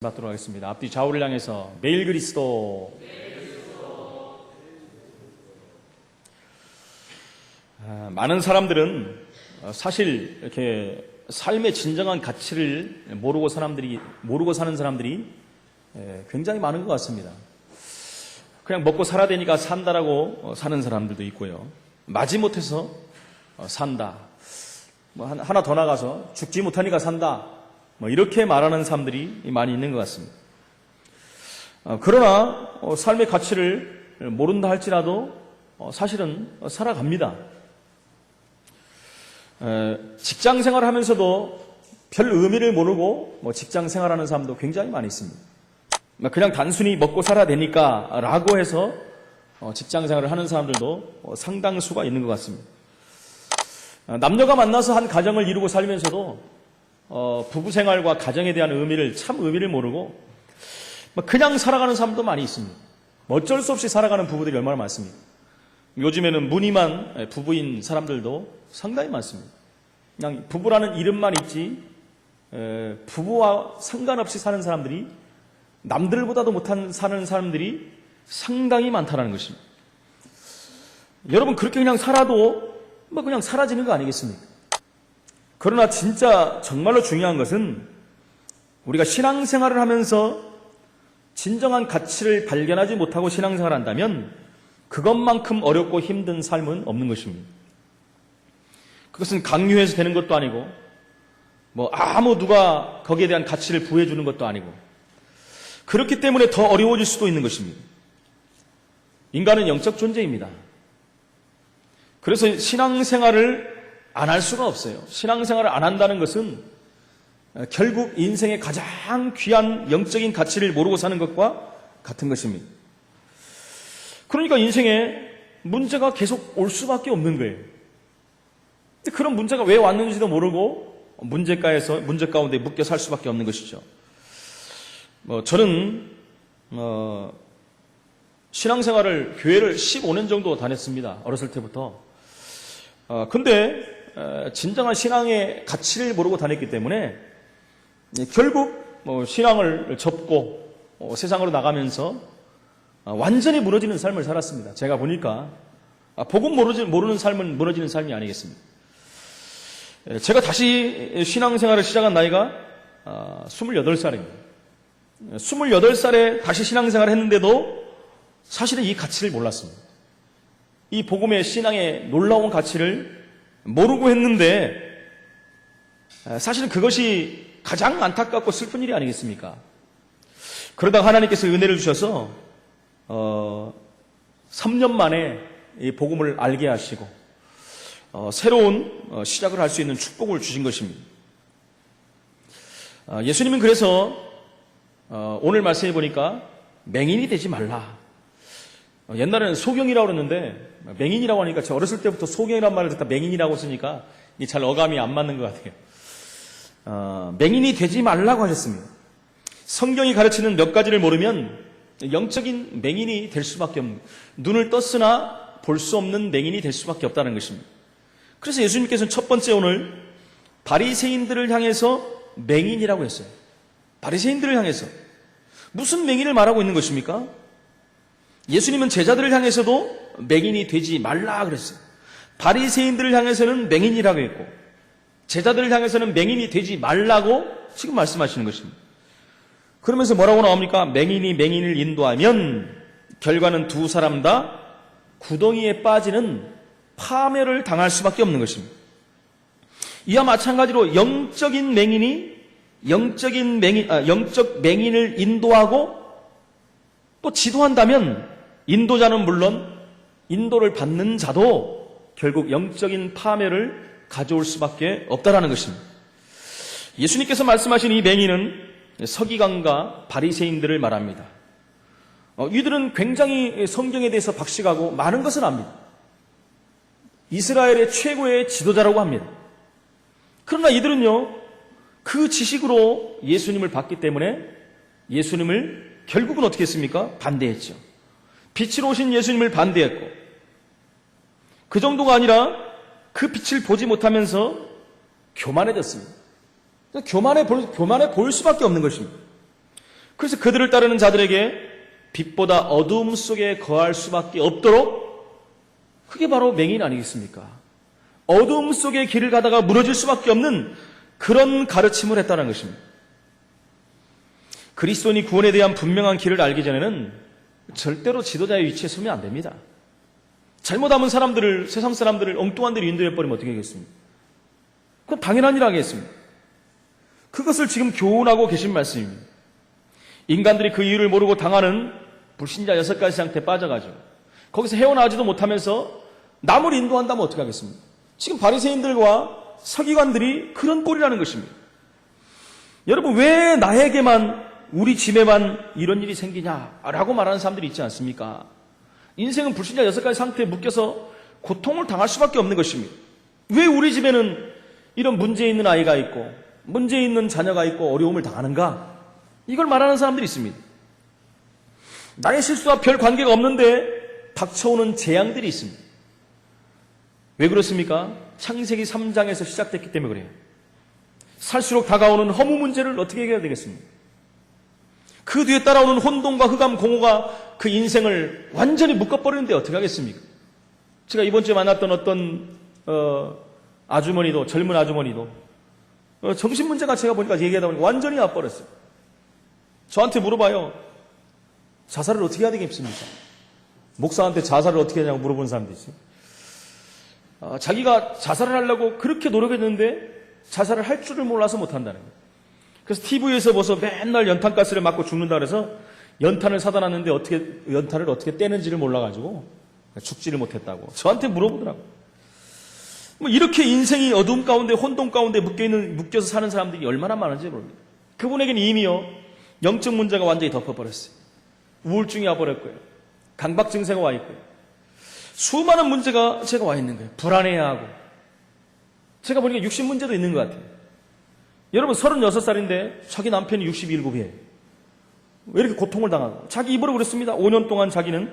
받도록 하겠습니다. 앞뒤 좌우를 향해서 매일 그리스도. 많은 사람들은 사실 이렇게 삶의 진정한 가치를 모르고 사는 사람들이 굉장히 많은 것 같습니다. 그냥 먹고 살아야 되니까 산다라고 사는 사람들도 있고요. 마지못해서 산다. 하나 더 나가서 죽지 못하니까 산다. 이렇게 말하는 사람들이 많이 있는 것 같습니다. 그러나 삶의 가치를 모른다 할지라도 사실은 살아갑니다. 직장 생활을 하면서도 별 의미를 모르고 직장 생활하는 사람도 굉장히 많이 있습니다. 그냥 단순히 먹고 살아야 되니까 라고 해서 직장 생활을 하는 사람들도 상당수가 있는 것 같습니다. 남녀가 만나서 한 가정을 이루고 살면서도 부부 생활과 가정에 대한 의미를 모르고 그냥 살아가는 사람도 많이 있습니다. 어쩔 수 없이 살아가는 부부들이 얼마나 많습니까? 요즘에는 무늬만 부부인 사람들도 상당히 많습니다. 그냥 부부라는 이름만 있지 부부와 상관없이 사는 사람들이 남들보다도 사는 사람들이 상당히 많다는 것입니다. 여러분 그렇게 그냥 살아도 그냥 사라지는 거 아니겠습니까? 그러나 진짜 정말로 중요한 것은 우리가 신앙생활을 하면서 진정한 가치를 발견하지 못하고 신앙생활을 한다면 그것만큼 어렵고 힘든 삶은 없는 것입니다. 그것은 강요해서 되는 것도 아니고 누가 거기에 대한 가치를 부여해 주는 것도 아니고 그렇기 때문에 더 어려워질 수도 있는 것입니다. 인간은 영적 존재입니다. 그래서 신앙생활을 안 할 수가 없어요. 신앙생활을 안 한다는 것은 결국 인생의 가장 귀한 영적인 가치를 모르고 사는 것과 같은 것입니다. 그러니까 인생에 문제가 계속 올 수밖에 없는 거예요. 그런 문제가 왜 왔는지도 모르고 문제 가운데 묶여 살 수밖에 없는 것이죠. 저는 신앙생활을 교회를 15년 정도 다녔습니다. 어렸을 때부터. 근데 진정한 신앙의 가치를 모르고 다녔기 때문에 결국 신앙을 접고 세상으로 나가면서 완전히 무너지는 삶을 살았습니다. 제가 보니까 복음 모르는 삶은 무너지는 삶이 아니겠습니까? 제가 다시 신앙생활을 시작한 나이가 28살입니다. 28살에 다시 신앙생활을 했는데도 사실은 이 가치를 몰랐습니다. 이 복음의 신앙의 놀라운 가치를 모르고 했는데 사실은 그것이 가장 안타깝고 슬픈 일이 아니겠습니까? 그러다가 하나님께서 은혜를 주셔서 3년 만에 이 복음을 알게 하시고 새로운 시작을 할 수 있는 축복을 주신 것입니다. 예수님은 그래서 오늘 말씀해 보니까 맹인이 되지 말라. 옛날에는 소경이라고 그랬는데 맹인이라고 하니까 제가 어렸을 때부터 소경이란 말을 듣다 맹인이라고 쓰니까 잘 어감이 안 맞는 것 같아요. 맹인이 되지 말라고 하셨습니다. 성경이 가르치는 몇 가지를 모르면 영적인 맹인이 될 수밖에 없는, 눈을 떴으나 볼 수 없는 맹인이 될 수밖에 없다는 것입니다. 그래서 예수님께서는 첫 번째 오늘 바리새인들을 향해서 맹인이라고 했어요. 바리새인들을 향해서 무슨 맹인을 말하고 있는 것입니까? 예수님은 제자들을 향해서도 맹인이 되지 말라 그랬어요. 바리새인들을 향해서는 맹인이라고 했고 제자들을 향해서는 맹인이 되지 말라고 지금 말씀하시는 것입니다. 그러면서 뭐라고 나옵니까? 맹인이 맹인을 인도하면 결과는 두 사람 다 구덩이에 빠지는 파멸을 당할 수밖에 없는 것입니다. 이와 마찬가지로 영적 맹인을 인도하고 또 지도한다면 인도자는 물론 인도를 받는 자도 결국 영적인 파멸을 가져올 수밖에 없다라는 것입니다. 예수님께서 말씀하신 이 맹인은 서기관과 바리새인들을 말합니다. 이들은 굉장히 성경에 대해서 박식하고 많은 것을 압니다. 이스라엘의 최고의 지도자라고 합니다. 그러나 이들은요 그 지식으로 예수님을 봤기 때문에 예수님을 결국은 어떻게 했습니까? 반대했죠. 빛으로 오신 예수님을 반대했고 그 정도가 아니라 그 빛을 보지 못하면서 교만해졌습니다. 교만해 보일 수밖에 없는 것입니다. 그래서 그들을 따르는 자들에게 빛보다 어두움 속에 거할 수밖에 없도록, 그게 바로 맹인 아니겠습니까? 어두움 속의 길을 가다가 무너질 수밖에 없는 그런 가르침을 했다는 것입니다. 그리스도인이 구원에 대한 분명한 길을 알기 전에는 절대로 지도자의 위치에 서면 안 됩니다. 잘못하면 세상 사람들을 엉뚱한 데로 인도해버리면 어떻게 하겠습니까? 그건 당연한 일 하겠습니다. 그것을 지금 교훈하고 계신 말씀입니다. 인간들이 그 이유를 모르고 당하는 불신자 6가지 상태에 빠져가지고 거기서 헤어나오지도 못하면서 남을 인도한다면 어떻게 하겠습니까? 지금 바리새인들과 서기관들이 그런 꼴이라는 것입니다. 여러분, 왜 나에게만, 우리 집에만 이런 일이 생기냐라고 말하는 사람들이 있지 않습니까? 인생은 불신자 6가지 상태에 묶여서 고통을 당할 수밖에 없는 것입니다. 왜 우리 집에는 이런 문제 있는 아이가 있고 문제 있는 자녀가 있고 어려움을 당하는가? 이걸 말하는 사람들이 있습니다. 나의 실수와 별 관계가 없는데 닥쳐오는 재앙들이 있습니다. 왜 그렇습니까? 창세기 3장에서 시작됐기 때문에 그래요. 살수록 다가오는 허무 문제를 어떻게 해결해야 되겠습니까? 그 뒤에 따라오는 혼돈과 흑암, 공허가 그 인생을 완전히 묶어버리는데 어떻게 하겠습니까? 제가 이번 주에 만났던 어떤 아주머니도, 젊은 아주머니도 정신 문제가 제가 보니까 얘기하다 보니까 완전히 와버렸어요. 저한테 물어봐요. 자살을 어떻게 해야 되겠습니까? 목사한테 자살을 어떻게 하냐고 물어보는 사람도 있어요. 자기가 자살을 하려고 그렇게 노력했는데 자살을 할 줄을 몰라서 못한다는 거예요. 그래서 TV에서 보서 맨날 연탄가스를 맞고 죽는다 그래서 연탄을 사다 놨는데 연탄을 어떻게 떼는지를 몰라가지고 죽지를 못했다고 저한테 물어보더라고요. 이렇게 인생이 어두움 가운데 혼돈 가운데 묶여서 사는 사람들이 얼마나 많은지 모릅니다. 그분에게는 이미요 영적 문제가 완전히 덮어버렸어요. 우울증이 와버렸고요. 강박 증세가 와 있고요. 수많은 문제가 제가 와 있는 거예요. 불안해하고. 제가 보니까 육신 문제도 있는 것 같아요. 여러분 36살인데 자기 남편이 67이에요. 왜 이렇게 고통을 당하고. 자기 입으로 그랬습니다. 5년 동안 자기는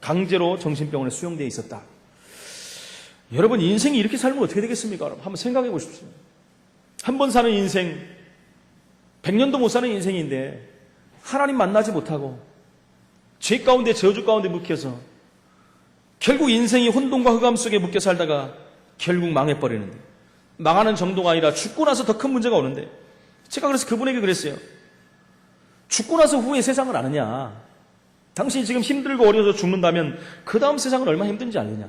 강제로 정신병원에 수용되어 있었다. 여러분 인생이 이렇게 살면 어떻게 되겠습니까? 여러분 한번 생각해 보십시오. 한 번 사는 인생 100년도 못 사는 인생인데 하나님 만나지 못하고 죄 가운데 저주 가운데 묶여서 결국 인생이 혼돈과 흑암 속에 묶여 살다가 결국 망해버리는데 망하는 정도가 아니라 죽고 나서 더 큰 문제가 오는데 제가 그래서 그분에게 그랬어요. 죽고 나서 후에 세상을 아느냐? 당신이 지금 힘들고 어려워서 죽는다면 그 다음 세상은 얼마나 힘든지 알느냐?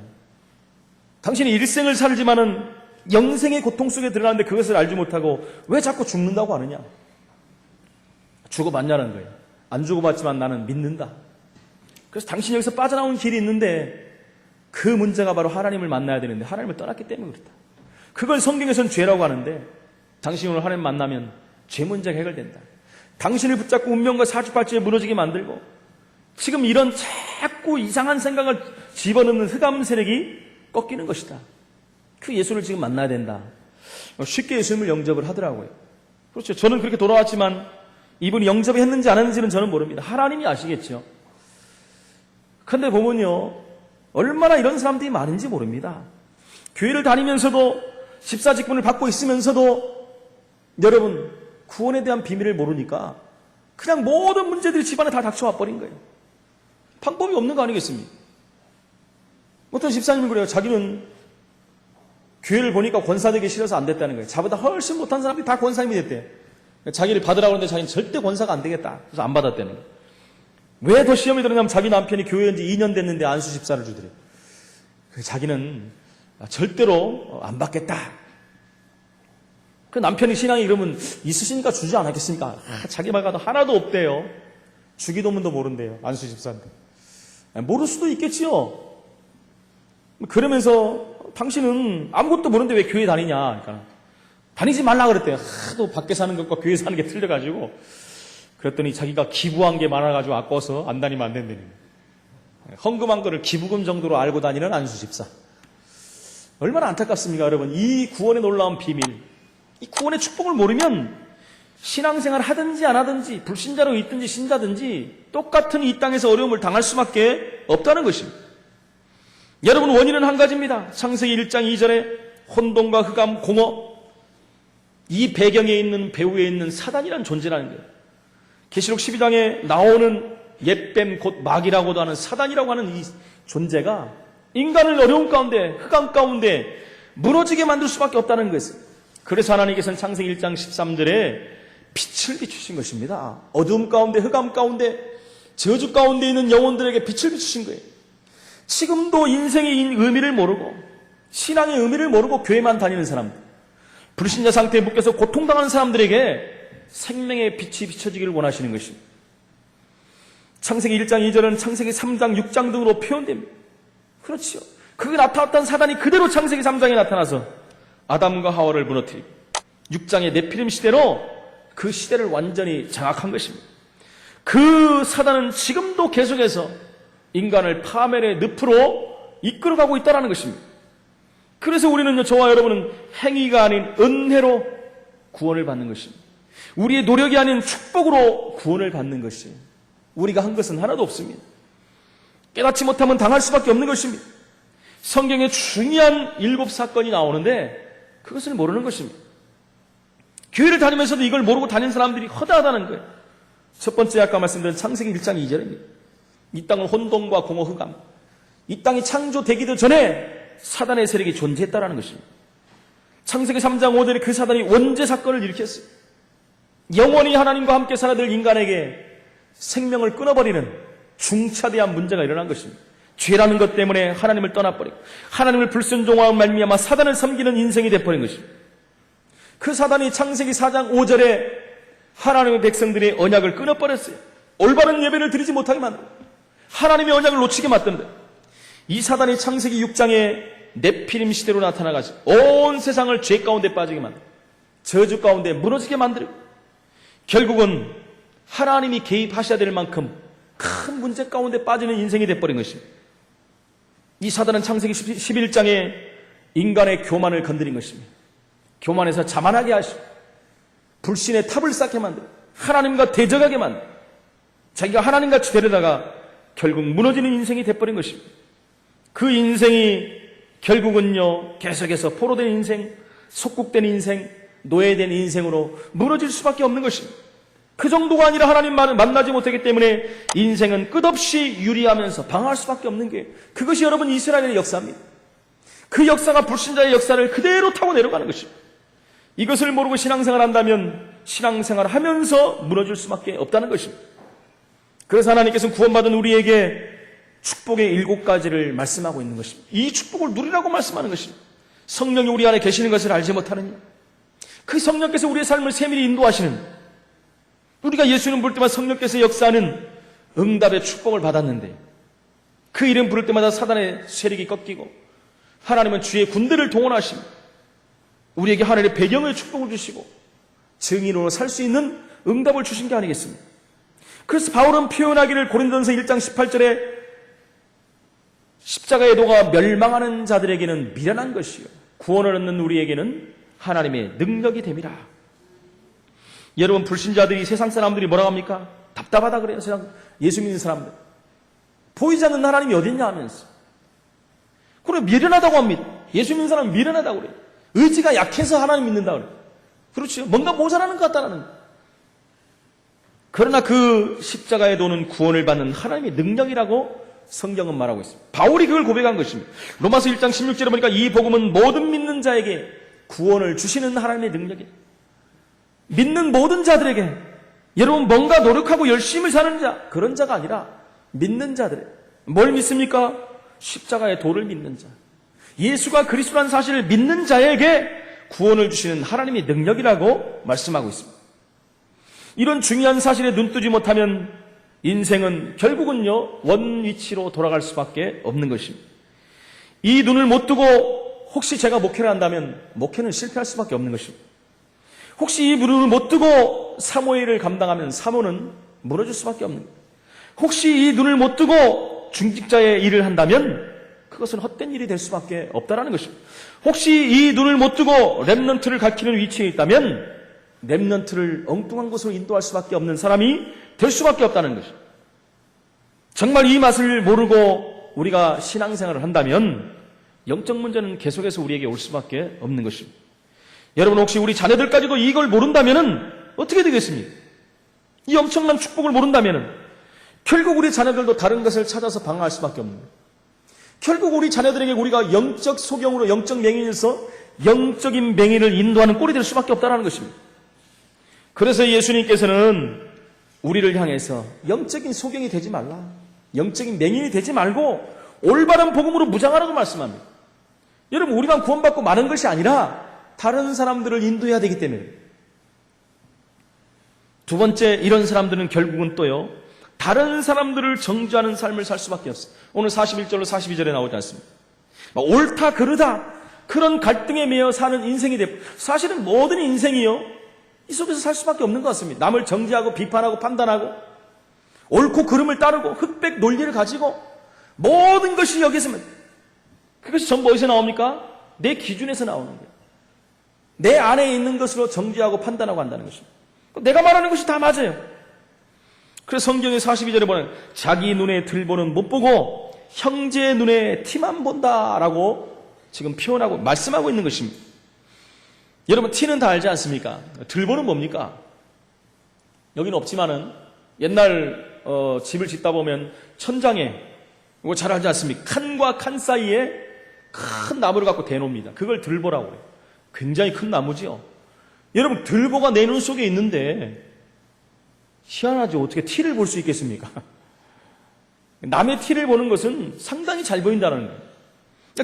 당신이 일생을 살지만은 영생의 고통 속에 들어가는데 그것을 알지 못하고 왜 자꾸 죽는다고 하느냐? 죽어봤냐는 거예요. 안 죽어봤지만 나는 믿는다. 그래서 당신이 여기서 빠져나온 길이 있는데 그 문제가 바로 하나님을 만나야 되는데 하나님을 떠났기 때문에 그렇다. 그걸 성경에서는 죄라고 하는데 당신이 오늘 하나님 만나면 죄 문제가 해결된다. 당신을 붙잡고 운명과 사주팔찌에 무너지게 만들고 지금 이런 자꾸 이상한 생각을 집어넣는 흑암 세력이 꺾이는 것이다. 그 예수를 지금 만나야 된다. 쉽게 예수님을 영접을 하더라고요. 그렇죠. 저는 그렇게 돌아왔지만 이분이 영접했는지 안 했는지는 저는 모릅니다. 하나님이 아시겠죠. 그런데 보면요. 얼마나 이런 사람들이 많은지 모릅니다. 교회를 다니면서도 집사 직분을 받고 있으면서도 여러분 구원에 대한 비밀을 모르니까 그냥 모든 문제들이 집안에 다 닥쳐와 버린 거예요. 방법이 없는 거 아니겠습니까? 어떤 집사님은 그래요. 자기는 교회를 보니까 권사되기 싫어서 안 됐다는 거예요. 자보다 훨씬 못한 사람들이 다 권사님이 됐대. 자기를 받으라고 하는데 자기는 절대 권사가 안 되겠다. 그래서 안 받았다는 거예요. 왜 더 시험이 들었냐면 자기 남편이 교회에 온 지 2년 됐는데 안수 집사를 주더래요. 자기는 절대로 안 받겠다. 그 남편이 신앙이 이러면 있으시니까 주지 않았겠습니까? 자기 말과도 하나도 없대요. 주기도문도 모른대요. 안수 집사인데. 모를 수도 있겠지요. 그러면서 당신은 아무것도 모르는데 왜 교회 다니냐. 그러니까 다니지 말라 그랬대요. 하도 밖에 사는 것과 교회 사는 게 틀려가지고. 그랬더니 자기가 기부한 게 많아가지고 아까워서 안 다니면 안 된다는 거예요. 헌금한 거를 기부금 정도로 알고 다니는 안수 집사. 얼마나 안타깝습니까, 여러분? 이 구원의 놀라운 비밀, 이 구원의 축복을 모르면 신앙생활 하든지 안 하든지 불신자로 있든지 신자든지 똑같은 이 땅에서 어려움을 당할 수밖에 없다는 것입니다. 여러분 원인은 한 가지입니다. 창세기 1장 2절에 혼돈과 흑암, 공허, 이 배경에 있는 배후에 있는 사단이라는 존재라는 거예요. 계시록 12장에 나오는 옛뱀 곧 마귀라고도 하는 사단이라고 하는 이 존재가 인간을 어려움 가운데, 흑암 가운데 무너지게 만들 수밖에 없다는 것을. 그래서 하나님께서는 창세기 1장 13절에 빛을 비추신 것입니다. 어두움 가운데, 흑암 가운데, 저주 가운데 있는 영혼들에게 빛을 비추신 거예요. 지금도 인생의 의미를 모르고, 신앙의 의미를 모르고 교회만 다니는 사람들, 불신자 상태에 묶여서 고통당하는 사람들에게 생명의 빛이 비춰지기를 원하시는 것입니다. 창세기 1장 2절은 창세기 3장 6장 등으로 표현됩니다. 그렇지요. 그게 나타났던 사단이 그대로 창세기 3장에 나타나서 아담과 하와를 무너뜨리고 6장의 네피림 시대로 그 시대를 완전히 장악한 것입니다. 그 사단은 지금도 계속해서 인간을 파멸의 늪으로 이끌어가고 있다는 것입니다. 그래서 우리는요, 저와 여러분은 행위가 아닌 은혜로 구원을 받는 것입니다. 우리의 노력이 아닌 축복으로 구원을 받는 것이에요. 우리가 한 것은 하나도 없습니다. 깨닫지 못하면 당할 수밖에 없는 것입니다. 성경에 중요한 7사건이 나오는데 그것을 모르는 것입니다. 교회를 다니면서도 이걸 모르고 다니는 사람들이 허다하다는 거예요. 첫 번째 아까 말씀드린 창세기 1장 2절입니다. 이 땅은 혼돈과 공허 흑암, 이 땅이 창조되기도 전에 사단의 세력이 존재했다는 것입니다. 창세기 3장 5절에 그 사단이 원죄 사건을 일으켰어요. 영원히 하나님과 함께 살아야 될 인간에게 생명을 끊어버리는 중차대한 문제가 일어난 것입니다. 죄라는 것 때문에 하나님을 떠나버리고 하나님을 불순종하고 말미암아 사단을 섬기는 인생이 되어버린 것입니다. 그 사단이 창세기 4장 5절에 하나님의 백성들의 언약을 끊어버렸어요. 올바른 예배를 드리지 못하게 만들고 하나님의 언약을 놓치게 만든다. 이 사단이 창세기 6장에 네피림 시대로 나타나가지고 온 세상을 죄 가운데 빠지게 만들고 저주 가운데 무너지게 만들고 결국은 하나님이 개입하셔야 될 만큼 큰 문제 가운데 빠지는 인생이 되어버린 것입니다. 이 사단은 창세기 11장에 인간의 교만을 건드린 것입니다. 교만해서 자만하게 하시고 불신의 탑을 쌓게 만들고 하나님과 대적하게 만들고 자기가 하나님같이 되려다가 결국 무너지는 인생이 되어버린 것입니다. 그 인생이 결국은요, 계속해서 포로된 인생, 속국된 인생, 노예된 인생으로 무너질 수밖에 없는 것입니다. 그 정도가 아니라 하나님만을 만나지 못하기 때문에 인생은 끝없이 유리하면서 방황할 수밖에 없는 게, 그것이 여러분 이스라엘의 역사입니다. 그 역사가 불신자의 역사를 그대로 타고 내려가는 것입니다. 이것을 모르고 신앙생활 한다면 신앙생활 하면서 무너질 수밖에 없다는 것입니다. 그래서 하나님께서는 구원받은 우리에게 축복의 7가지를 말씀하고 있는 것입니다. 이 축복을 누리라고 말씀하는 것입니다. 성령이 우리 안에 계시는 것을 알지 못하느냐? 그 성령께서 우리의 삶을 세밀히 인도하시는, 우리가 예수님 부를 때마다 성령께서 역사하는 응답의 축복을 받았는데 그 이름 부를 때마다 사단의 세력이 꺾이고 하나님은 주의 군대를 동원하시고 우리에게 하나님의 배경의 축복을 주시고 증인으로 살 수 있는 응답을 주신 게 아니겠습니까? 그래서 바울은 표현하기를 고린도전서 1장 18절에 십자가의 도가 멸망하는 자들에게는 미련한 것이요 구원을 얻는 우리에게는 하나님의 능력이 됨이라. 여러분, 불신자들이, 세상 사람들이 뭐라고 합니까? 답답하다 그래요. 세상 예수 믿는 사람들 보이지 않는 하나님이 어딨냐 하면서 그래 미련하다고 합니다. 예수 믿는 사람은 미련하다고 그래요. 의지가 약해서 하나님 믿는다고 그래요. 그렇죠. 뭔가 모자라는 것 같다는 거예요. 그러나 그 십자가의 도는 구원을 받는 하나님의 능력이라고 성경은 말하고 있습니다. 바울이 그걸 고백한 것입니다. 로마서 1장 16절에 보니까 이 복음은 모든 믿는 자에게 구원을 주시는 하나님의 능력이에요. 믿는 모든 자들에게, 여러분 뭔가 노력하고 열심히 사는 자, 그런 자가 아니라 믿는 자들에게. 뭘 믿습니까? 십자가의 도를 믿는 자, 예수가 그리스도라는 사실을 믿는 자에게 구원을 주시는 하나님의 능력이라고 말씀하고 있습니다. 이런 중요한 사실에 눈뜨지 못하면 인생은 결국은요 원위치로 돌아갈 수밖에 없는 것입니다. 이 눈을 못 뜨고 혹시 제가 목회를 한다면 목회는 실패할 수밖에 없는 것입니다. 혹시 이 눈을 못 뜨고 사모일을 감당하면 사모는 무너질 수밖에 없는 거예요. 혹시 이 눈을 못 뜨고 중직자의 일을 한다면 그것은 헛된 일이 될 수밖에 없다는 것입니다. 혹시 이 눈을 못 뜨고 렘넌트를 가리키는 위치에 있다면 렘넌트를 엉뚱한 곳으로 인도할 수밖에 없는 사람이 될 수밖에 없다는 것입니다. 정말 이 맛을 모르고 우리가 신앙생활을 한다면 영적 문제는 계속해서 우리에게 올 수밖에 없는 것입니다. 여러분, 혹시 우리 자녀들까지도 이걸 모른다면 어떻게 되겠습니까? 이 엄청난 축복을 모른다면 결국 우리 자녀들도 다른 것을 찾아서 방황할 수밖에 없는 거예요. 결국 우리 자녀들에게 우리가 영적 소경으로 영적 맹인에서 영적인 맹인을 인도하는 꼴이 될 수밖에 없다는 것입니다. 그래서 예수님께서는 우리를 향해서 영적인 소경이 되지 말라, 영적인 맹인이 되지 말고 올바른 복음으로 무장하라고 말씀합니다. 여러분, 우리만 구원받고 마는 것이 아니라 다른 사람들을 인도해야 되기 때문에. 두 번째, 이런 사람들은 결국은 또요, 다른 사람들을 정죄하는 삶을 살 수밖에 없어요. 오늘 41절로 42절에 나오지 않습니까? 옳다 그르다 그런 갈등에 매여 사는 인생이 되고, 사실은 모든 인생이요 이 속에서 살 수밖에 없는 것 같습니다. 남을 정죄하고 비판하고 판단하고 옳고 그름을 따르고 흑백 논리를 가지고 모든 것이 여기서, 그것이 전부 어디서 나옵니까? 내 기준에서 나오는 거예요. 내 안에 있는 것으로 정죄하고 판단하고 한다는 것입니다. 내가 말하는 것이 다 맞아요. 그래서 성경의 42절에 보면 자기 눈에 들보는 못 보고 형제의 눈에 티만 본다라고 지금 표현하고 말씀하고 있는 것입니다. 여러분, 티는 다 알지 않습니까? 들보는 뭡니까? 여기는 없지만은 옛날 집을 짓다 보면 천장에, 이거 잘 알지 않습니까? 칸과 칸 사이에 큰 나무를 갖고 대놓습니다. 그걸 들보라고 해요. 굉장히 큰 나무지요. 여러분, 들보가 내 눈 속에 있는데 희한하죠. 어떻게 티를 볼 수 있겠습니까? 남의 티를 보는 것은 상당히 잘 보인다는 거예요.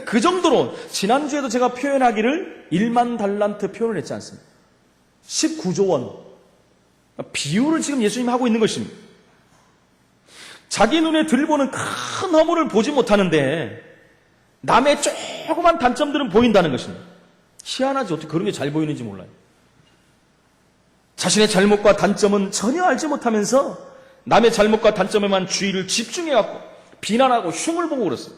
그 정도로 지난주에도 제가 표현하기를 1만 달란트 표현을 했지 않습니까? 19조 원. 비유를 지금 예수님이 하고 있는 것입니다. 자기 눈에 들보는 큰 허물을 보지 못하는데 남의 조그만 단점들은 보인다는 것입니다. 희한하죠. 어떻게 그런 게 잘 보이는지 몰라요. 자신의 잘못과 단점은 전혀 알지 못하면서 남의 잘못과 단점에만 주의를 집중해갖고 비난하고 흉을 보고 그랬어요.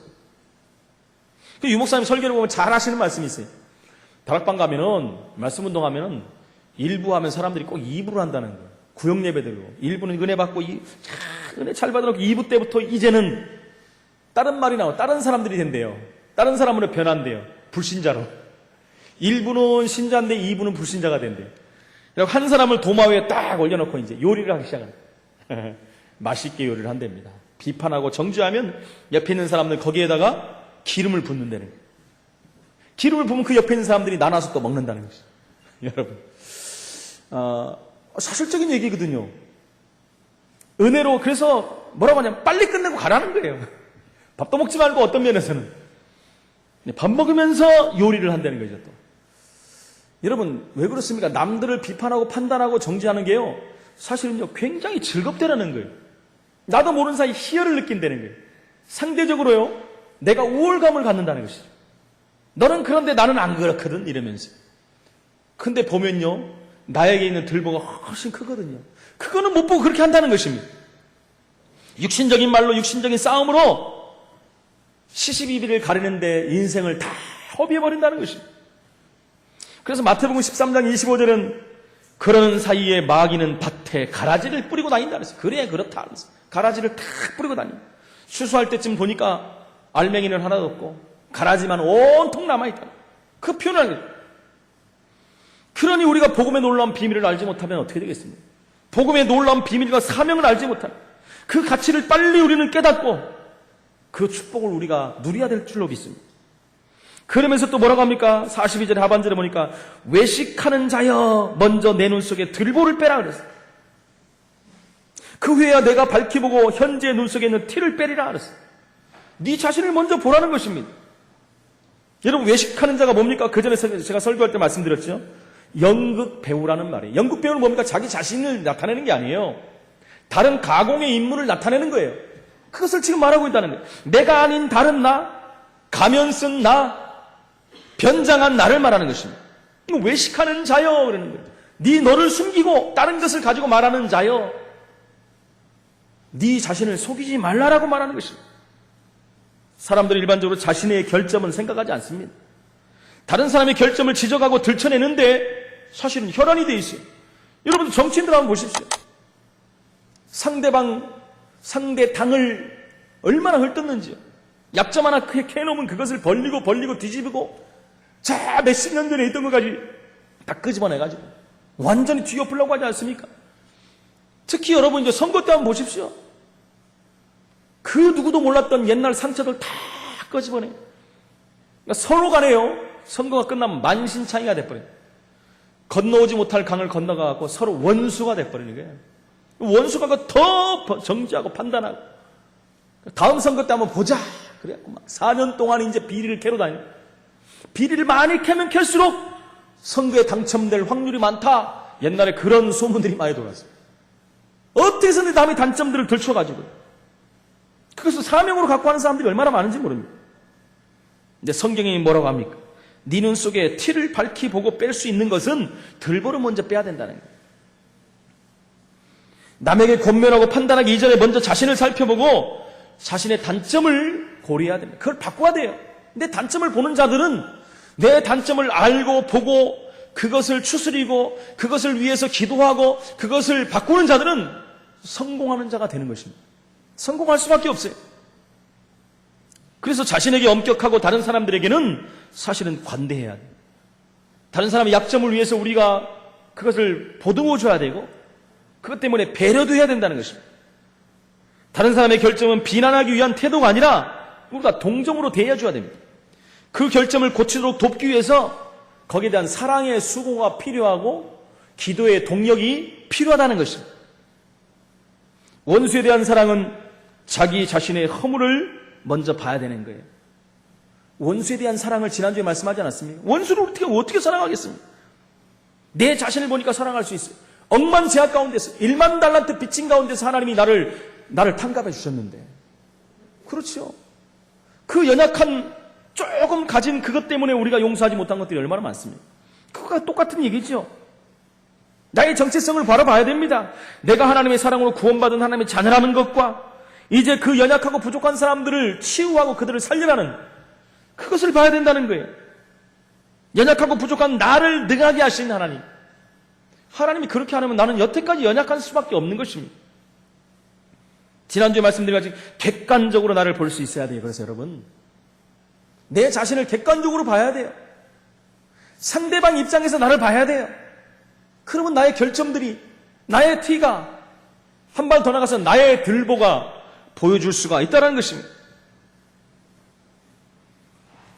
유 목사님 설교를 보면 잘 하시는 말씀이 있어요. 다락방 가면은, 말씀 운동하면은, 1부 하면 사람들이 꼭 2부를 한다는 거예요. 구역 예배들로. 1부는 은혜 받고, 은혜 잘 받아놓고 2부 때부터 이제는 다른 말이 나와. 다른 사람들이 된대요. 다른 사람으로 변한대요. 불신자로. 1부는 신자인데 2부는 불신자가 된대요. 한 사람을 도마 위에 딱 올려놓고 이제 요리를 하기 시작합니다. 맛있게 요리를 한답니다. 비판하고 정죄하면 옆에 있는 사람들 거기에다가 기름을 붓는다는 거예요. 기름을 부으면 그 옆에 있는 사람들이 나눠서 또 먹는다는 것이죠. 여러분, 사실적인 얘기거든요. 은혜로, 그래서 뭐라고 하냐면 빨리 끝내고 가라는 거예요. 밥도 먹지 말고 어떤 면에서는 밥 먹으면서 요리를 한다는 거죠. 또 여러분, 왜 그렇습니까? 남들을 비판하고 판단하고 정죄하는 게요, 사실은요 굉장히 즐겁다라는 거예요. 나도 모르는 사이 희열을 느낀다는 거예요. 상대적으로요 내가 우월감을 갖는다는 것이죠. 너는 그런데 나는 안 그렇거든 이러면서. 근데 보면요 나에게 있는 들보가 훨씬 크거든요. 그거는 못 보고 그렇게 한다는 것입니다. 육신적인 말로, 육신적인 싸움으로 시시비비를 가리는데 인생을 다 허비해버린다는 것입니다. 그래서 마태복음 13장 25절은 그러는 사이에 마귀는 밭에 가라지를 뿌리고 다닌다 그랬어요. 그래 그렇다 그랬어요. 가라지를 탁 뿌리고 다닌다. 추수할 때쯤 보니까 알맹이는 하나도 없고 가라지만 온통 남아있다. 그 표현을 하는 거예요. 그러니 우리가 복음의 놀라운 비밀을 알지 못하면 어떻게 되겠습니까? 복음의 놀라운 비밀과 사명을 알지 못하면 그 가치를 빨리 우리는 깨닫고 그 축복을 우리가 누려야 될 줄로 믿습니다. 그러면서 또 뭐라고 합니까? 42절 하반절에 보니까 외식하는 자여 먼저 내 눈 속에 들보를 빼라 그랬어요. 그 후에야 내가 밝히 보고 현재 눈 속에 있는 티를 빼리라 그랬어요. 네 자신을 먼저 보라는 것입니다. 여러분, 외식하는 자가 뭡니까? 그 전에 제가 설교할 때 말씀드렸죠. 연극 배우라는 말이에요. 연극 배우는 뭡니까? 자기 자신을 나타내는 게 아니에요. 다른 가공의 인물을 나타내는 거예요. 그것을 지금 말하고 있다는 거예요. 내가 아닌 다른 나, 가면 쓴 나, 변장한 나를 말하는 것입니다. 외식하는 자여 그러는 거예요. 네 너를 숨기고 다른 것을 가지고 말하는 자여, 네 자신을 속이지 말라라고 말하는 것입니다. 사람들이 일반적으로 자신의 결점은 생각하지 않습니다. 다른 사람의 결점을 지적하고 들춰내는데 사실은 혈안이 돼 있어요. 여러분, 정치인들 한번 보십시오. 상대 당을 얼마나 헐뜯는지요. 약점 하나 캐놓으면 그것을 벌리고 뒤집고, 자 몇십 년 전에 있던 것까지 다 끄집어내가지고 완전히 뒤엎으려고 하지 않습니까? 특히 여러분 이제 선거 때 한번 보십시오. 그 누구도 몰랐던 옛날 상처들 다 꺼집어내요. 그러니까 서로 간에요. 선거가 끝나면 만신창이가 돼버려요. 건너오지 못할 강을 건너가고 서로 원수가 돼버리는 거예요. 원수가 더 정지하고 판단하고 다음 선거 때 한번 보자. 그래갖고 막 4년 동안 이제 비리를 캐러 다녀요. 비리를 많이 캐면 캘수록 선거에 당첨될 확률이 많다. 옛날에 그런 소문들이 많이 돌았어요. 어떻게 해서든 남의 단점들을 들춰가지고 그것을 사명으로 갖고 하는 사람들이 얼마나 많은지 모릅니다. 근데 성경이 뭐라고 합니까? 네 눈 속에 티를 밝히 보고 뺄 수 있는 것은 들보를 먼저 빼야 된다는 거예요. 남에게 권면하고 판단하기 이전에 먼저 자신을 살펴보고 자신의 단점을 고려해야 됩니다. 그걸 바꿔야 돼요. 근데 단점을 보는 자들은 내 단점을 알고 보고 그것을 추스리고 그것을 위해서 기도하고 그것을 바꾸는 자들은 성공하는 자가 되는 것입니다. 성공할 수밖에 없어요. 그래서 자신에게 엄격하고 다른 사람들에게는 사실은 관대해야 돼요. 다른 사람의 약점을 위해서 우리가 그것을 보듬어 줘야 되고 그것 때문에 배려도 해야 된다는 것입니다. 다른 사람의 결점은 비난하기 위한 태도가 아니라 우리가 동정으로 대해줘야 됩니다. 그 결점을 고치도록 돕기 위해서 거기에 대한 사랑의 수고가 필요하고 기도의 동력이 필요하다는 것입니다. 원수에 대한 사랑은 자기 자신의 허물을 먼저 봐야 되는 거예요. 원수에 대한 사랑을 지난주에 말씀하지 않았습니까? 원수를 어떻게 사랑하겠습니까? 내 자신을 보니까 사랑할 수 있어요. 억만 제약 가운데서 1만 달란트 빚진 가운데서 하나님이 나를 탕감해 주셨는데 그렇죠. 그 연약한 조금 가진 그것 때문에 우리가 용서하지 못한 것들이 얼마나 많습니까? 그거가 똑같은 얘기죠. 나의 정체성을 바라봐야 됩니다. 내가 하나님의 사랑으로 구원받은 하나님의 자녀라는 것과 이제 그 연약하고 부족한 사람들을 치유하고 그들을 살려라는 그것을 봐야 된다는 거예요. 연약하고 부족한 나를 능하게 하신 하나님. 하나님이 그렇게 하면 나는 여태까지 연약한 수밖에 없는 것입니다. 지난주에 말씀드린 것처럼 객관적으로 나를 볼 수 있어야 돼요. 그래서 여러분 내 자신을 객관적으로 봐야 돼요. 상대방 입장에서 나를 봐야 돼요. 그러면 나의 결점들이 나의 티가 한 발 더 나가서 나의 들보가 보여줄 수가 있다는 것입니다.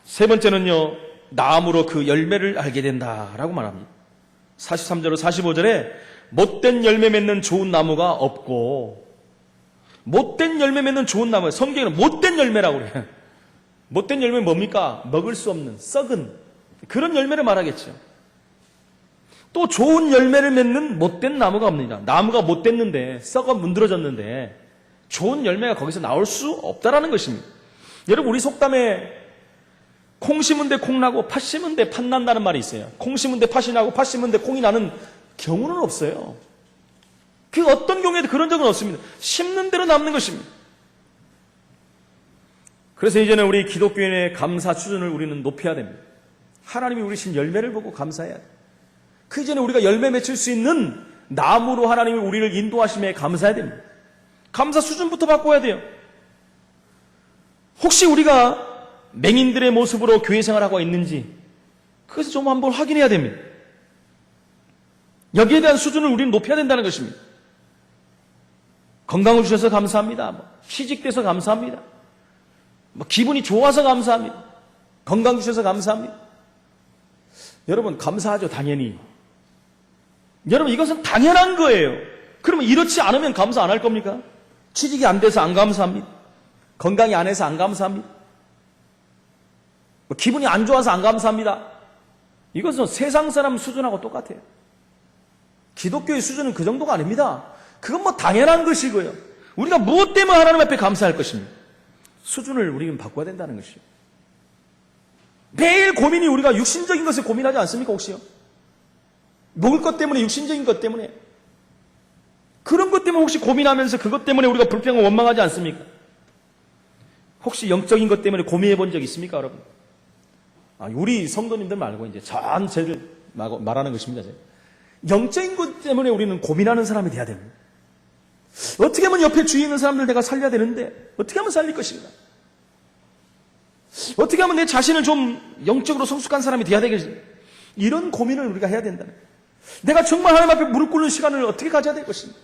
세 번째는요, 나무로 그 열매를 알게 된다라고 말합니다. 43절로 45절에 못된 열매 맺는 좋은 나무가 없고 못된 열매 맺는 좋은 나무, 성경에는 못된 열매라고 그래요. 못된 열매는 뭡니까? 먹을 수 없는 썩은 그런 열매를 말하겠죠. 또 좋은 열매를 맺는 못된 나무가 없습니다. 나무가 못됐는데 썩어 문드러졌는데 좋은 열매가 거기서 나올 수 없다라는 것입니다. 여러분 우리 속담에 콩 심은 데 콩 나고 팥 심은 데 팥 난다는 말이 있어요. 콩 심은 데 팥이 나고 팥 심은 데 콩이 나는 경우는 없어요. 그 어떤 경우에도 그런 적은 없습니다. 심는 대로 남는 것입니다. 그래서 이제는 우리 기독교인의 감사 수준을 우리는 높여야 됩니다. 하나님이 우리 신 열매를 보고 감사해야 돼요. 그 이전에 우리가 열매 맺힐 수 있는 나무로 하나님이 우리를 인도하심에 감사해야 됩니다. 감사 수준부터 바꿔야 돼요. 혹시 우리가 맹인들의 모습으로 교회 생활하고 있는지 그것을 좀 한번 확인해야 됩니다. 여기에 대한 수준을 우리는 높여야 된다는 것입니다. 건강을 주셔서 감사합니다. 취직돼서 감사합니다. 기분이 좋아서 감사합니다. 건강 주셔서 감사합니다. 여러분 감사하죠, 당연히. 여러분 이것은 당연한 거예요. 그러면 이렇지 않으면 감사 안 할 겁니까? 취직이 안 돼서 안 감사합니다. 건강이 안 해서 안 감사합니다. 기분이 안 좋아서 안 감사합니다. 이것은 세상 사람 수준하고 똑같아요. 기독교의 수준은 그 정도가 아닙니다. 그건 당연한 것이고요. 우리가 무엇 때문에 하나님 앞에 감사할 것입니다. 수준을 우리는 바꿔야 된다는 것이요. 매일 고민이 우리가 육신적인 것을 고민하지 않습니까, 혹시요? 먹을 것 때문에, 육신적인 것 때문에. 그런 것 때문에 혹시 고민하면서 그것 때문에 우리가 불평하고 원망하지 않습니까? 혹시 영적인 것 때문에 고민해 본 적 있습니까, 여러분? 우리 성도님들 말고 이제 전체를 말하는 것입니다. 영적인 것 때문에 우리는 고민하는 사람이 돼야 됩니다. 어떻게 하면 옆에 주위에 있는 사람들 내가 살려야 되는데 어떻게 하면 살릴 것인가? 어떻게 하면 내 자신을 좀 영적으로 성숙한 사람이 돼야 되겠지? 이런 고민을 우리가 해야 된다는 거예요. 내가 정말 하나님 앞에 무릎 꿇는 시간을 어떻게 가져야 될 것인가?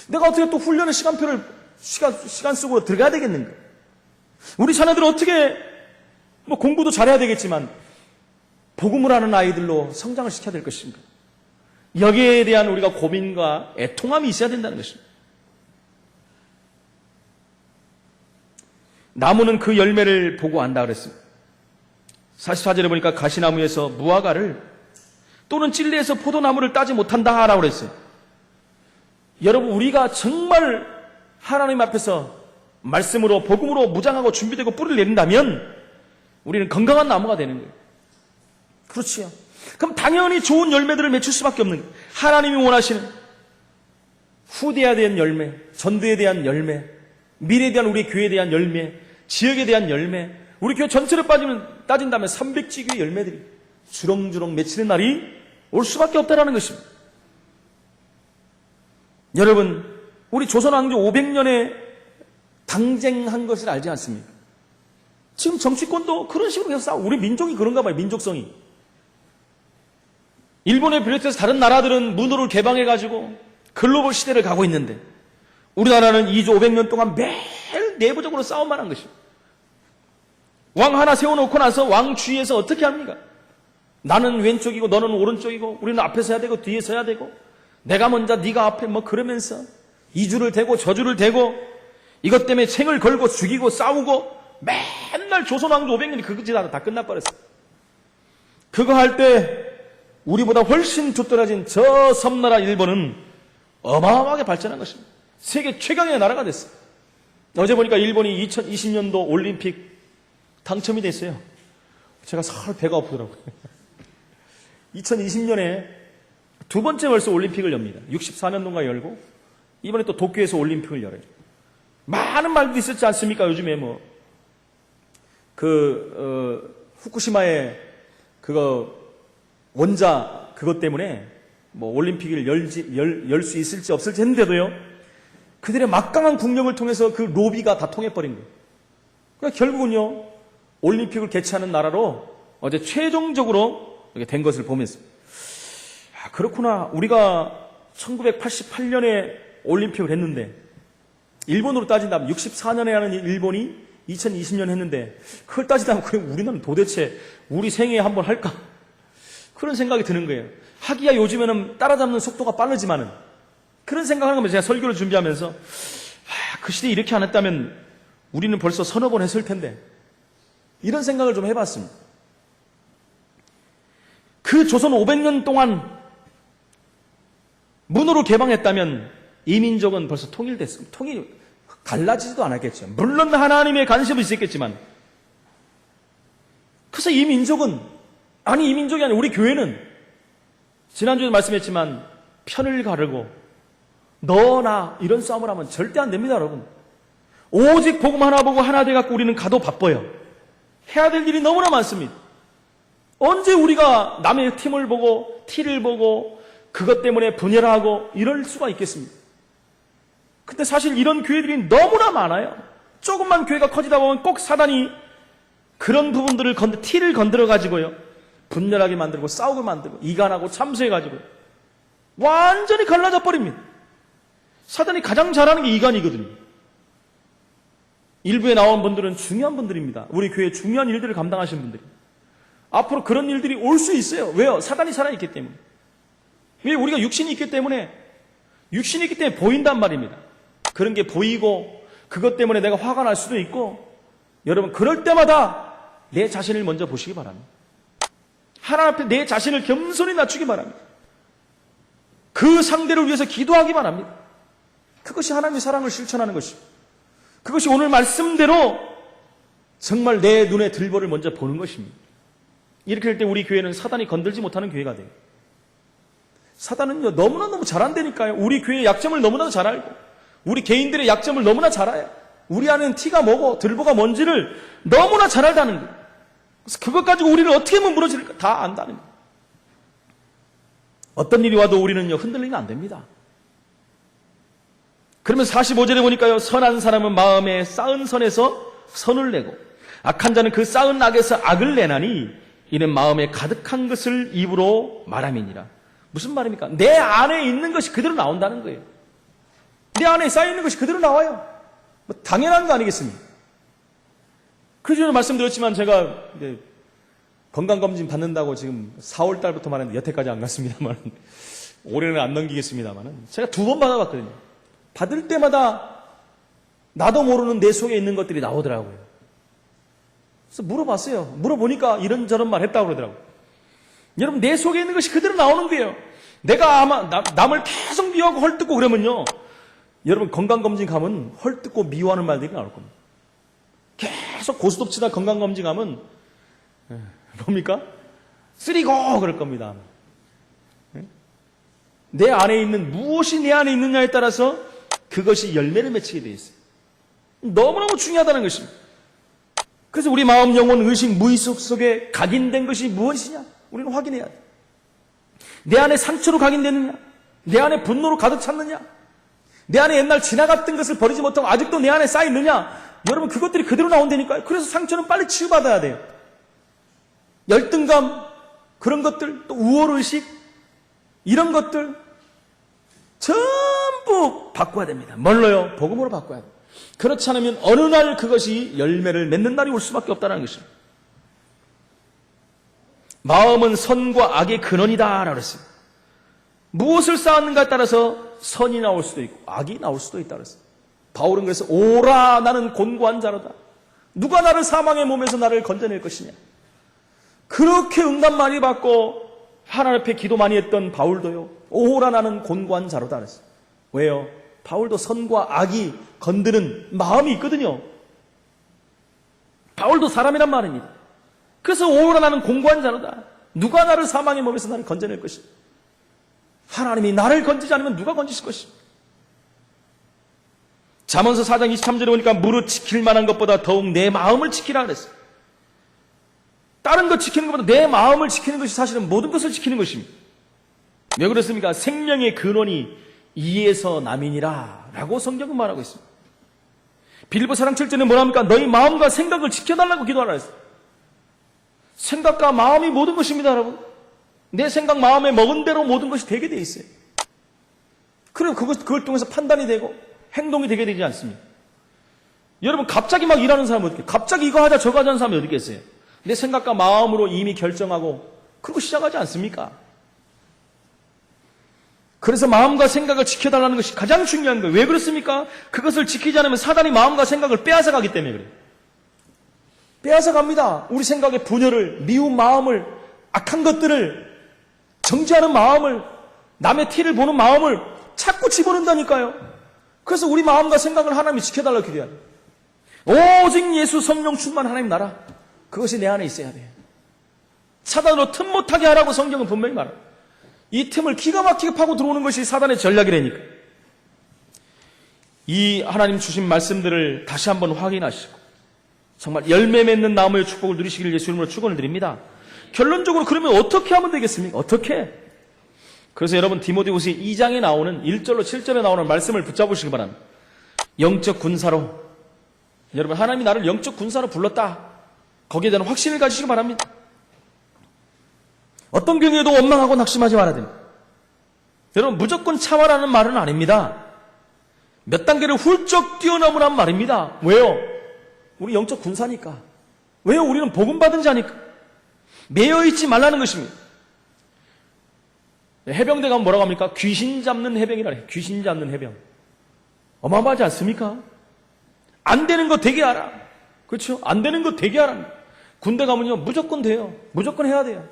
내가 어떻게 또 훈련의 시간 속으로 들어가야 되겠는가? 우리 자녀들은 어떻게 공부도 잘해야 되겠지만 복음을 아는 아이들로 성장을 시켜야 될 것인가? 여기에 대한 우리가 고민과 애통함이 있어야 된다는 것입니다. 나무는 그 열매를 보고 안다 그랬습니다. 44절에 보니까 가시나무에서 무화과를 또는 찔레에서 포도나무를 따지 못한다라고 그랬어요. 여러분, 우리가 정말 하나님 앞에서 말씀으로 복음으로 무장하고 준비되고 뿌리를 내린다면 우리는 건강한 나무가 되는 거예요. 그렇지요. 그럼 당연히 좋은 열매들을 맺힐 수밖에 없는 거예요. 하나님이 원하시는 후대에 대한 열매, 전도에 대한 열매, 미래에 대한 우리 교회에 대한 열매, 지역에 대한 열매, 우리 교회 전체를 따진다면 300지교의 열매들이 주렁주렁 맺히는 날이 올 수밖에 없다는 것입니다. 여러분, 우리 조선왕조 500년에 당쟁한 것을 알지 않습니까? 지금 정치권도 그런 식으로 계속 싸워. 우리 민족이 그런가 봐요. 민족성이. 일본에 비롯해서 다른 나라들은 문호를 개방해가지고 글로벌 시대를 가고 있는데 우리나라는 2조 500년 동안 매일 내부적으로 싸움만 한 것입니다. 왕 하나 세워놓고 나서 왕 주위에서 어떻게 합니까? 나는 왼쪽이고 너는 오른쪽이고 우리는 앞에 서야 되고 뒤에 서야 되고 내가 먼저 네가 앞에 그러면서 이주를 대고 저주를 대고 이것 때문에 생을 걸고 죽이고 싸우고 맨날 조선왕조 500년이 그거 지나서 다 끝나버렸어요. 그거 할 때 우리보다 훨씬 두드러진 저 섬나라 일본은 어마어마하게 발전한 것입니다. 세계 최강의 나라가 됐어요. 어제 보니까 일본이 2020년도 올림픽 당첨이 됐어요. 제가 설 배가 아프더라고요. 2020년에 두 번째 벌써 올림픽을 엽니다. 64년도인가 열고 이번에 또 도쿄에서 올림픽을 열어요. 많은 말도 있었지 않습니까? 요즘에 후쿠시마의 원자 그것 때문에 올림픽을 열 수 있을지 없을지 했는데도요. 그들의 막강한 국력을 통해서 그 로비가 다 통해버린 거예요. 그러니까 결국은요. 올림픽을 개최하는 나라로 어제 최종적으로 이렇게 된 것을 보면서 그렇구나. 우리가 1988년에 올림픽을 했는데 일본으로 따진다면 64년에 하는 일본이 2020년 했는데 그걸 따지다면 그럼 우리는 도대체 우리 생애에 한번 할까? 그런 생각이 드는 거예요. 하기야 요즘에는 따라잡는 속도가 빠르지만은 그런 생각을 하면서 제가 설교를 준비하면서 그 시대에 이렇게 안 했다면 우리는 벌써 서너 번 했을 텐데 이런 생각을 좀 해봤습니다. 그 조선 500년 동안 문호를 개방했다면 이 민족은 벌써 통일됐습니다. 갈라지지도 않았겠죠. 물론 하나님의 관심도 있었겠지만 그래서 이 민족이 아니라 우리 교회는 지난주에도 말씀했지만 편을 가르고 너나 이런 싸움을 하면 절대 안 됩니다. 여러분. 오직 복음 하나 보고 하나 돼갖고 우리는 가도 바빠요. 해야 될 일이 너무나 많습니다. 언제 우리가 남의 팀을 보고 티를 보고 그것 때문에 분열하고 이럴 수가 있겠습니까? 근데 사실 이런 교회들이 너무나 많아요. 조금만 교회가 커지다 보면 꼭 사단이 그런 부분들을 티를 건드려가지고요. 분열하게 만들고 싸우게 만들고 이간하고 참수해가지고 완전히 갈라져 버립니다. 사단이 가장 잘하는 게 이간이거든요. 일부에 나온 분들은 중요한 분들입니다. 우리 교회 중요한 일들을 감당하시는 분들이. 앞으로 그런 일들이 올 수 있어요. 왜요? 사단이 살아있기 때문에. 왜? 우리가 육신이 있기 때문에 보인단 말입니다. 그런 게 보이고 그것 때문에 내가 화가 날 수도 있고 여러분 그럴 때마다 내 자신을 먼저 보시기 바랍니다. 하나님 앞에 내 자신을 겸손히 낮추기 바랍니다. 그 상대를 위해서 기도하기 바랍니다. 그것이 하나님의 사랑을 실천하는 것입니다. 그것이 오늘 말씀대로 정말 내 눈에 들보를 먼저 보는 것입니다. 이렇게 할 때 우리 교회는 사단이 건들지 못하는 교회가 돼요. 사단은요 너무너무 잘한다니까요. 우리 교회의 약점을 너무나 잘 알고 우리 개인들의 약점을 너무나 잘 알아요. 우리 안에는 티가 뭐고 들보가 뭔지를 너무나 잘 알다는 거예요. 그래서 그것 가지고 우리를 어떻게 하면 무너질까 다 안다는 거예요. 어떤 일이 와도 우리는요 흔들리면 안 됩니다. 그러면 45절에 보니까요 선한 사람은 마음에 쌓은 선에서 선을 내고 악한 자는 그 쌓은 악에서 악을 내나니 이는 마음에 가득한 것을 입으로 말함이니라. 무슨 말입니까? 내 안에 있는 것이 그대로 나온다는 거예요. 내 안에 쌓여있는 것이 그대로 나와요. 뭐 당연한 거 아니겠습니까? 그 전에 말씀드렸지만 제가 건강검진 받는다고 지금 4월 달부터 말했는데 여태까지 안 갔습니다만 올해는 안 넘기겠습니다만 제가 2번 받아봤거든요. 받을 때마다 나도 모르는 내 속에 있는 것들이 나오더라고요. 그래서 물어봤어요. 물어보니까 이런저런 말 했다고 그러더라고요. 여러분, 내 속에 있는 것이 그대로 나오는 거예요. 내가 아마 남을 계속 미워하고 헐뜯고 그러면요, 여러분 건강검진 가면 헐뜯고 미워하는 말들이 나올 겁니다. 계속 고스톱 치다 건강검진 가면 뭡니까? 쓰리고 그럴 겁니다. 내 안에 있는 무엇이 내 안에 있느냐에 따라서 그것이 열매를 맺히게 되어 있어요. 너무너무 중요하다는 것입니다. 그래서 우리 마음, 영혼, 의식, 무의식 속에 각인된 것이 무엇이냐? 우리는 확인해야 돼. 내 안에 상처로 각인됐느냐? 내 안에 분노로 가득 찼느냐? 내 안에 옛날 지나갔던 것을 버리지 못하고 아직도 내 안에 쌓여있느냐? 여러분, 그것들이 그대로 나온다니까요. 그래서 상처는 빨리 치유받아야 돼요. 열등감, 그런 것들, 또 우월의식, 이런 것들 전부 바꿔야 됩니다. 뭘로요? 복음으로 바꿔야 돼요. 그렇지 않으면 어느 날 그것이 열매를 맺는 날이 올 수밖에 없다는 것입니다. 마음은 선과 악의 근원이다 라고 했어요. 무엇을 쌓았는가에 따라서 선이 나올 수도 있고 악이 나올 수도 있다 그랬어요. 바울은 그래서 오라 나는 곤고한 자로다. 누가 나를 사망의 몸에서 나를 건져낼 것이냐. 그렇게 응답 많이 받고 하나님 앞에 기도 많이 했던 바울도요. 오라 나는 곤고한 자로다 그랬어요. 왜요? 바울도 선과 악이 건드는 마음이 있거든요. 바울도 사람이란 말입니다. 그래서 오라 나는 곤고한 자로다. 누가 나를 사망의 몸에서 나를 건져낼 것이냐. 하나님이 나를 건지지 않으면 누가 건지실 것이냐. 잠언서 4장 23절에 보니까 무릇 지킬 만한 것보다 더욱 내 마음을 지키라 그랬어요. 다른 것 지키는 것보다 내 마음을 지키는 것이 사실은 모든 것을 지키는 것입니다. 왜 그렇습니까? 생명의 근원이 이에서 남이니라 라고 성경은 말하고 있습니다. 빌립보 4장 7절에 뭐랍니까? 너희 마음과 생각을 지켜달라고 기도하라 했어요. 생각과 마음이 모든 것입니다, 여러분. 내 생각, 마음에 먹은 대로 모든 것이 되게 돼 있어요. 그리고 그걸 통해서 판단이 되고 행동이 되게 되지 않습니까? 여러분, 갑자기 막 일하는 사람은 어떻게, 갑자기 이거 하자 저거 하자는 사람이 어디 있겠어요? 내 생각과 마음으로 이미 결정하고 그러고 시작하지 않습니까? 그래서 마음과 생각을 지켜달라는 것이 가장 중요한 거예요. 왜 그렇습니까? 그것을 지키지 않으면 사단이 마음과 생각을 빼앗아가기 때문에 그래요. 빼앗아갑니다. 우리 생각의 분열을, 미운 마음을, 악한 것들을, 정죄하는 마음을, 남의 티를 보는 마음을 자꾸 집어넣는다니까요. 그래서 우리 마음과 생각을 하나님이 지켜달라고 기도해야 돼요. 오직 예수 성령 충만 하나님 나라, 그것이 내 안에 있어야 돼요. 사단으로 틈 못하게 하라고 성경은 분명히 말해요. 이 틈을 기가 막히게 파고 들어오는 것이 사단의 전략이라니까. 이 하나님 주신 말씀들을 다시 한번 확인하시고 정말 열매 맺는 나무의 축복을 누리시길 예수 이름으로 축원을 드립니다. 결론적으로 그러면 어떻게 하면 되겠습니까? 어떻게? 그래서 여러분 디모데후서 2장에 나오는 1절로 7절에 나오는 말씀을 붙잡으시기 바랍니다. 영적 군사로, 여러분 하나님이 나를 영적 군사로 불렀다. 거기에 대한 확신을 가지시기 바랍니다. 어떤 경우에도 원망하고 낙심하지 말아야 됩니다. 여러분 무조건 참아라는 말은 아닙니다. 몇 단계를 훌쩍 뛰어넘으란 말입니다. 왜요? 우리 영적 군사니까. 왜요? 우리는 복음 받은 자니까. 매여있지 말라는 것입니다. 해병대 가면 뭐라고 합니까? 귀신 잡는 해병이라 해요. 귀신 잡는 해병. 어마어마하지 않습니까? 안 되는 거 되게 하라. 그렇죠? 안 되는 거 되게 하라. 군대 가면요 무조건 돼요. 무조건 해야 돼요.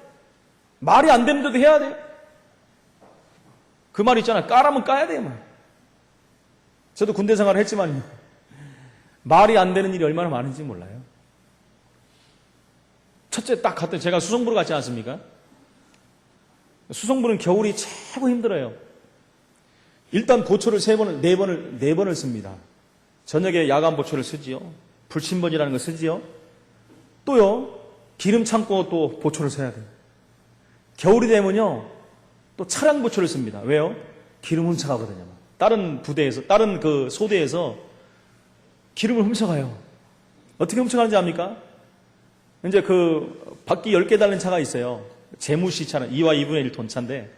말이 안 되는데도 해야 돼요. 그 말 있잖아요. 까라면 까야 돼요. 말. 저도 군대 생활을 했지만요. 말이 안 되는 일이 얼마나 많은지 몰라요. 첫째 딱 갔더니 제가 수송부를 갔지 않습니까? 수송부는 겨울이 최고 힘들어요. 일단 보초를 네 번을 씁니다. 저녁에 야간 보초를 쓰지요. 불침번이라는 걸 쓰지요. 또요, 기름 참고 또 보초를 써야 돼요. 겨울이 되면요, 또 차량 보초를 씁니다. 왜요? 기름 훔쳐가거든요. 다른 부대에서, 다른 그 소대에서 기름을 훔쳐가요. 어떻게 훔쳐가는지 압니까? 이제 그 바퀴 10개 달린 차가 있어요. 재무시 차는 2와 2분의 1톤 차인데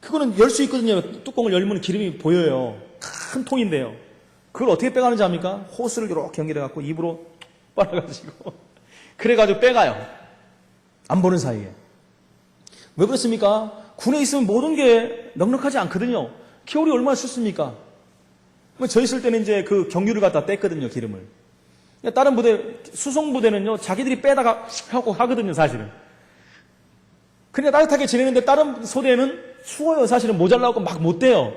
그거는 열 수 있거든요. 뚜껑을 열면 기름이 보여요. 큰 통인데요. 그걸 어떻게 빼가는지 압니까? 호스를 이렇게 연결해갖고 입으로 빨아가지고 그래가지고 빼가요. 안 보는 사이에. 왜 그렇습니까? 군에 있으면 모든 게 넉넉하지 않거든요. 겨울이 얼마나 춥습니까? 저 있을 때는 이제 그 경유를 갖다 뺐거든요, 기름을. 다른 부대, 수송부대는요, 자기들이 빼다가 하고 하거든요, 사실은. 그러니까 따뜻하게 지내는데 다른 소대는 추워요, 사실은. 모자라고 막 못 돼요.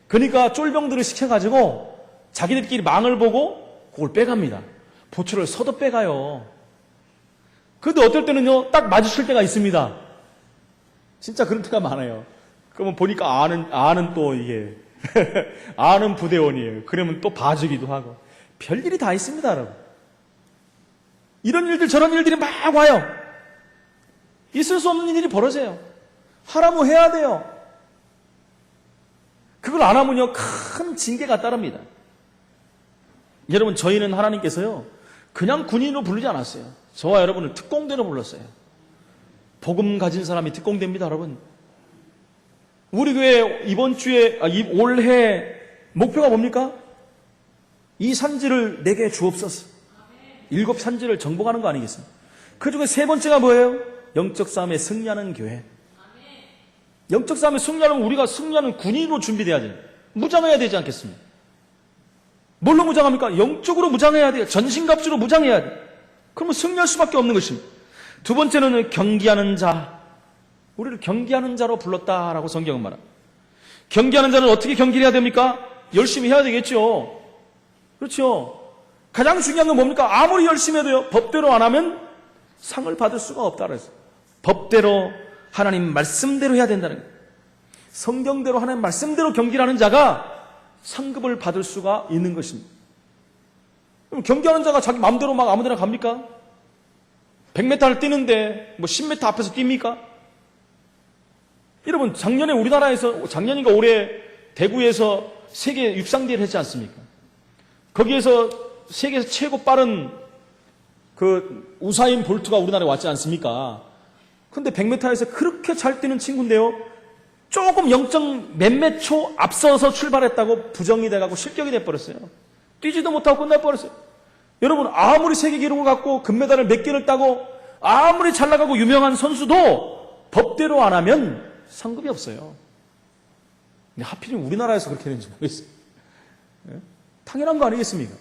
그러니까 쫄병들을 시켜가지고 자기들끼리 망을 보고 그걸 빼갑니다. 보초를 서도 빼가요. 그런데 어떨 때는요, 딱 마주칠 때가 있습니다. 진짜 그런 때가 많아요. 그러면 보니까 아는 또 이게, 아는 부대원이에요. 그러면 또 봐주기도 하고. 별일이 다 있습니다, 여러분. 이런 일들, 저런 일들이 막 와요. 있을 수 없는 일이 벌어져요. 하라면 해야 돼요. 그걸 안 하면요, 큰 징계가 따릅니다. 여러분, 저희는 하나님께서요, 그냥 군인으로 부르지 않았어요. 저와 여러분을 특공대로 불렀어요. 복음 가진 사람이 특공대입니다, 여러분. 우리 교회 이번 주에, 올해 목표가 뭡니까? 이 산지를 내게 주옵소서. 7 산지를 정복하는 거 아니겠습니까? 그 중에 3번째가 뭐예요? 영적 싸움에 승리하는 교회. 영적 싸움에 승리하려면 우리가 승리하는 군인으로 준비돼야죠. 무장해야 되지 않겠습니까? 뭘로 무장합니까? 영적으로 무장해야 돼요. 전신갑주로 무장해야 돼요. 그러면 승리할 수밖에 없는 것입니다. 2번째는 경기하는 자. 우리를 경기하는 자로 불렀다라고 성경은 말합니다. 경기하는 자는 어떻게 경기를 해야 됩니까? 열심히 해야 되겠죠. 그렇죠. 가장 중요한 건 뭡니까? 아무리 열심히 해도요, 법대로 안 하면 상을 받을 수가 없다 그랬어요. 법대로 하나님 말씀대로 해야 된다는 거예요. 성경대로 하나님 말씀대로 경기를 하는 자가 상급을 받을 수가 있는 것입니다. 그럼 경기하는 자가 자기 마음대로 막 아무데나 갑니까? 100m를 뛰는데 뭐 10m 앞에서 뜁니까? 여러분, 작년에 우리나라에서, 작년인가 올해 대구에서 세계 육상대회를 했지 않습니까? 거기에서 세계에서 최고 빠른 그 우사인 볼트가 우리나라에 왔지 않습니까? 근데 100m에서 그렇게 잘 뛰는 친구인데요, 조금 0. 몇몇 초 앞서서 출발했다고 부정이 돼가고 실격이 돼버렸어요. 뛰지도 못하고 끝나버렸어요. 여러분, 아무리 세계 기록을 갖고 금메달을 몇 개를 따고 아무리 잘 나가고 유명한 선수도 법대로 안 하면 상급이 없어요. 근데 하필이면 우리나라에서 그렇게 되는지 모르겠어요. 당연한 거 아니겠습니까?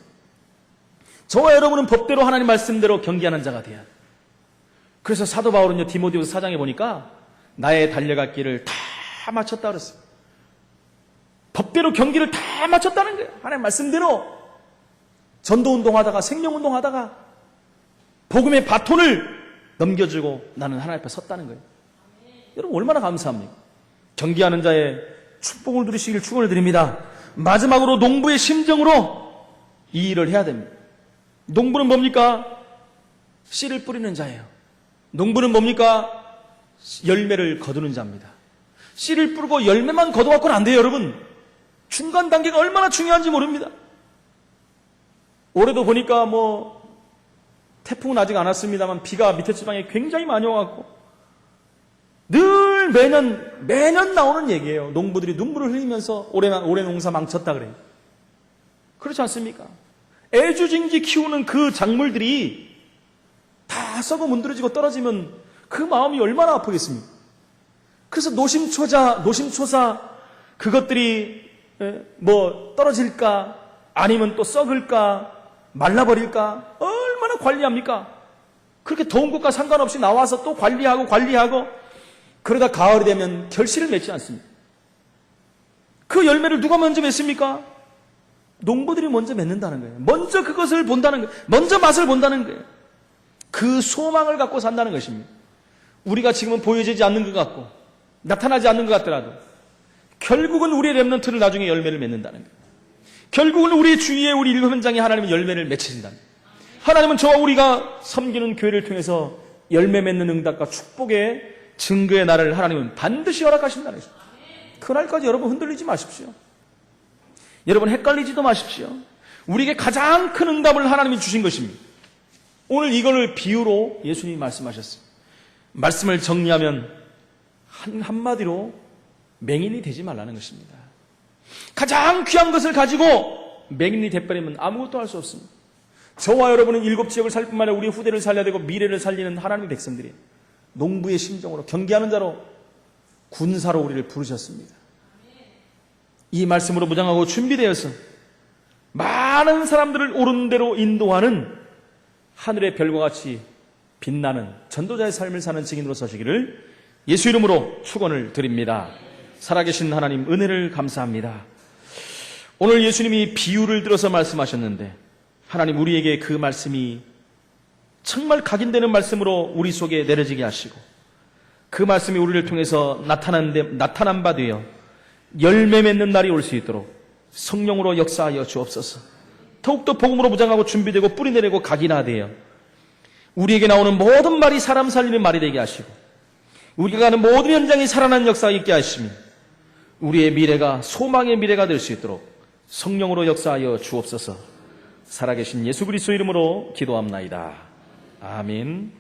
저와 여러분은 법대로 하나님 말씀대로 경기하는 자가 돼야 돼요. 그래서 사도 바울은요, 디모데후서 4장에 보니까 나의 달려갈 길을 다 마쳤다 그랬어요. 법대로 경기를 다 마쳤다는 거예요. 하나님 말씀대로 전도운동하다가, 생명운동하다가 복음의 바톤을 넘겨주고 나는 하나님 앞에 섰다는 거예요. 여러분, 얼마나 감사합니까? 경기하는 자의 축복을 누리시길 축원을 드립니다. 마지막으로 농부의 심정으로 이 일을 해야 됩니다. 농부는 뭡니까? 씨를 뿌리는 자예요. 농부는 뭡니까? 열매를 거두는 자입니다. 씨를 뿌리고 열매만 거둬갖고는 안 돼요, 여러분. 중간 단계가 얼마나 중요한지 모릅니다. 올해도 보니까 태풍은 아직 안 왔습니다만 비가 밑에 지방에 굉장히 많이 와갖고 늘 매년 나오는 얘기예요. 농부들이 눈물을 흘리면서 올해 농사 망쳤다 그래요. 그렇지 않습니까? 애주징지 키우는 그 작물들이 다 썩어 문드러지고 떨어지면 그 마음이 얼마나 아프겠습니까? 그래서 노심초사 그것들이 떨어질까 아니면 또 썩을까 말라버릴까 얼마나 관리합니까? 그렇게 더운 것과 상관없이 나와서 또 관리하고 그러다 가을이 되면 결실을 맺지 않습니까? 그 열매를 누가 먼저 맺습니까? 농부들이 먼저 맺는다는 거예요. 먼저 그것을 본다는 거예요. 먼저 맛을 본다는 거예요. 그 소망을 갖고 산다는 것입니다. 우리가 지금은 보여지지 않는 것 같고 나타나지 않는 것 같더라도 결국은 우리의 렘넌트를 나중에 열매를 맺는다는 거예요. 결국은 우리 주위에 우리 일곱 현장에 하나님은 열매를 맺히신다는 거예요. 하나님은 저와 우리가 섬기는 교회를 통해서 열매 맺는 응답과 축복의 증거의 날을 하나님은 반드시 허락하신다는 것입니다. 그날까지 여러분 흔들리지 마십시오. 여러분 헷갈리지도 마십시오. 우리에게 가장 큰 응답을 하나님이 주신 것입니다. 오늘 이걸 비유로 예수님이 말씀하셨어요. 말씀을 정리하면 한마디로 맹인이 되지 말라는 것입니다. 가장 귀한 것을 가지고 맹인이 돼버리면 아무것도 할 수 없습니다. 저와 여러분은 일곱 지역을 살 뿐만 아니라 우리 후대를 살려야 되고 미래를 살리는 하나님의 백성들이에요. 농부의 심정으로 경계하는 자로 군사로 우리를 부르셨습니다. 이 말씀으로 무장하고 준비되어서 많은 사람들을 옳은 대로 인도하는 하늘의 별과 같이 빛나는 전도자의 삶을 사는 증인으로 서시기를 예수 이름으로 축원을 드립니다. 살아계신 하나님 은혜를 감사합니다. 오늘 예수님이 비유를 들어서 말씀하셨는데 하나님 우리에게 그 말씀이 정말 각인되는 말씀으로 우리 속에 내려지게 하시고 그 말씀이 우리를 통해서 나타난 바 되어 열매 맺는 날이 올 수 있도록 성령으로 역사하여 주옵소서. 더욱더 복음으로 무장하고 준비되고 뿌리내리고 각인화되어 우리에게 나오는 모든 말이 사람 살리는 말이 되게 하시고 우리가 가는 모든 현장이 살아나는 역사가 있게 하시며 우리의 미래가 소망의 미래가 될 수 있도록 성령으로 역사하여 주옵소서. 살아계신 예수 그리스도 이름으로 기도합나이다. 아멘.